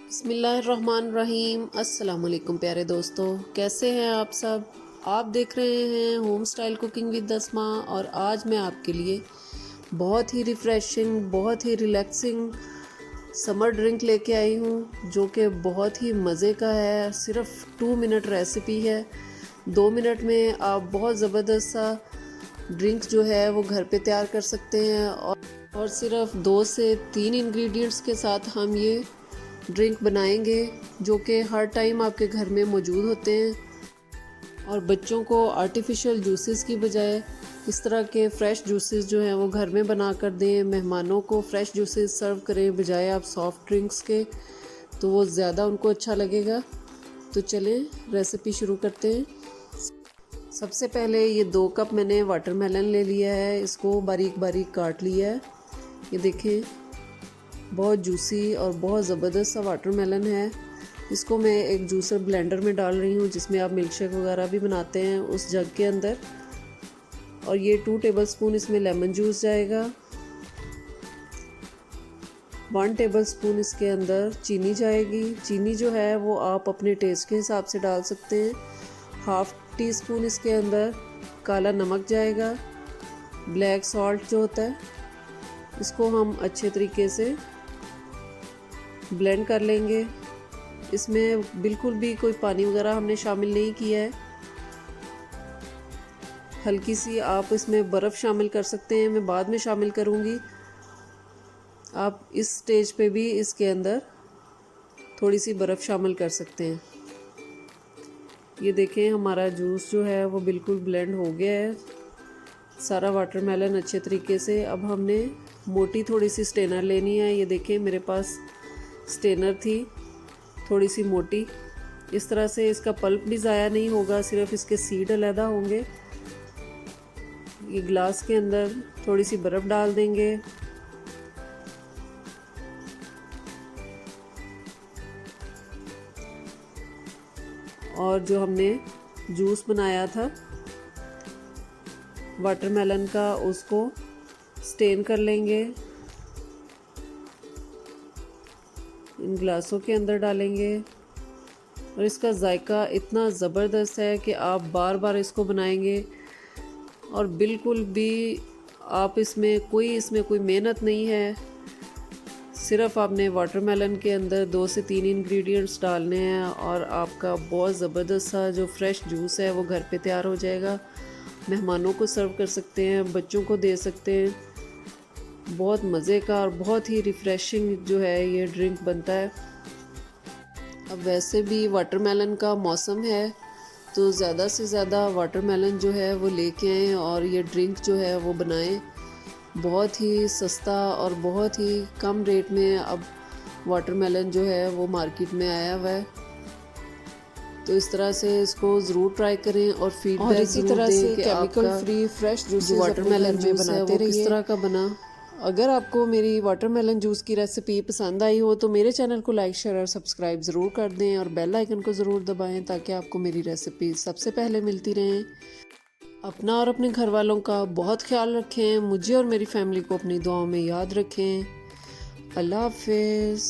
बिस्मिल्लाहिर्रहमानिर्रहीम। अस्सलाम वालेकुम प्यारे दोस्तों, कैसे हैं आप सब। आप देख रहे हैं होम स्टाइल कुकिंग विद दसमा और आज मैं आपके लिए बहुत ही रिफ़्रेशिंग, बहुत ही रिलैक्सिंग समर ड्रिंक लेके आई हूँ जो कि बहुत ही मज़े का है। सिर्फ 2 मिनट रेसिपी है। 2 मिनट में आप बहुत ज़बरदस्त सा ड्रिंक जो है वो घर पे तैयार कर सकते हैं और सिर्फ 2 से 3 इंग्रेडिएंट्स के साथ हम ये ड्रिंक बनाएंगे जो कि हर टाइम आपके घर में मौजूद होते हैं। और बच्चों को आर्टिफिशियल जूसेस की बजाय इस तरह के फ़्रेश जूसेस जो हैं वो घर में बना कर दें। मेहमानों को फ़्रेश जूसेस सर्व करें बजाय आप सॉफ़्ट ड्रिंक्स के, तो वो ज़्यादा उनको अच्छा लगेगा। तो चलें रेसिपी शुरू करते हैं। सबसे पहले ये 2 कप मैंने वाटरमेलन ले लिया है, इसको बारीक बारीक काट लिया है। ये देखें, बहुत जूसी और बहुत ज़बरदस्त सा वाटरमेलन है। इसको मैं एक जूसर ब्लेंडर में डाल रही हूँ जिसमें आप मिल्क शेक वगैरह भी बनाते हैं, उस जग के अंदर। और ये 2 टेबलस्पून इसमें लेमन जूस जाएगा। 1 टेबलस्पून इसके अंदर चीनी जाएगी। चीनी जो है वो आप अपने टेस्ट के हिसाब से डाल सकते हैं। 1/2 टीस्पून इसके अंदर काला नमक जाएगा। ब्लैक सॉल्ट जो होता है, इसको हम अच्छे तरीके से ब्लेंड कर लेंगे। इसमें बिल्कुल भी कोई पानी वगैरह हमने शामिल नहीं किया है। हल्की सी आप इसमें बर्फ़ शामिल कर सकते हैं, मैं बाद में शामिल करूँगी। आप इस स्टेज पे भी इसके अंदर थोड़ी सी बर्फ़ शामिल कर सकते हैं। ये देखें, हमारा जूस जो है वो बिल्कुल ब्लेंड हो गया है, सारा वाटरमेलन अच्छे तरीके से। अब हमने मोटी थोड़ी सी स्ट्रेनर लेनी है। ये देखें, मेरे पास स्ट्रेनर थी थोड़ी सी मोटी। इस तरह से इसका पल्प भी ज़ाया नहीं होगा, सिर्फ इसके सीड अलहदा होंगे। ये ग्लास के अंदर थोड़ी सी बर्फ़ डाल देंगे। और जो हमने जूस बनाया था वाटरमेलन का, उसको स्टेन कर लेंगे। इन ग्लासों के अंदर डालेंगे और इसका जायका इतना ज़बरदस्त है कि आप बार बार इसको बनाएंगे और बिल्कुल भी आप इसमें कोई मेहनत नहीं है। सिर्फ आपने वाटरमेलन के अंदर 2 से 3 इंग्रेडिएंट्स डालने हैं और आपका बहुत ज़बरदस्त सा जो फ्रेश जूस है वो घर पे तैयार हो जाएगा। मेहमानों को सर्व कर सकते हैं, बच्चों को दे सकते हैं। बहुत मज़े का और बहुत ही रिफ़्रेशिंग जो है ये ड्रिंक बनता है। अब वैसे भी वाटरमेलन का मौसम है, तो ज़्यादा से ज़्यादा वाटरमेलन जो है वो लेके आएँ और ये ड्रिंक जो है वो बनाएं। बहुत ही सस्ता और बहुत ही कम रेट में अब वाटरमेलन जो है वो मार्केट में आया हुआ है। तो इस तरह से इसको ज़रूर ट्राई करें और फीडबैक इसी तरह से chemical free fresh juice watermelon में बनाते रहिए। किस तरह का बना। अगर आपको मेरी वाटरमेलन जूस की रेसिपी पसंद आई हो तो मेरे चैनल को लाइक, शेयर और सब्सक्राइब ज़रूर कर दें और बेल आइकन को ज़रूर दबाएं ताकि आपको मेरी रेसिपी सबसे पहले मिलती रहें। अपना और अपने घर वालों का बहुत ख्याल रखें। मुझे और मेरी फैमिली को अपनी दुआओं में याद रखें। अल्लाह हाफ़िज़।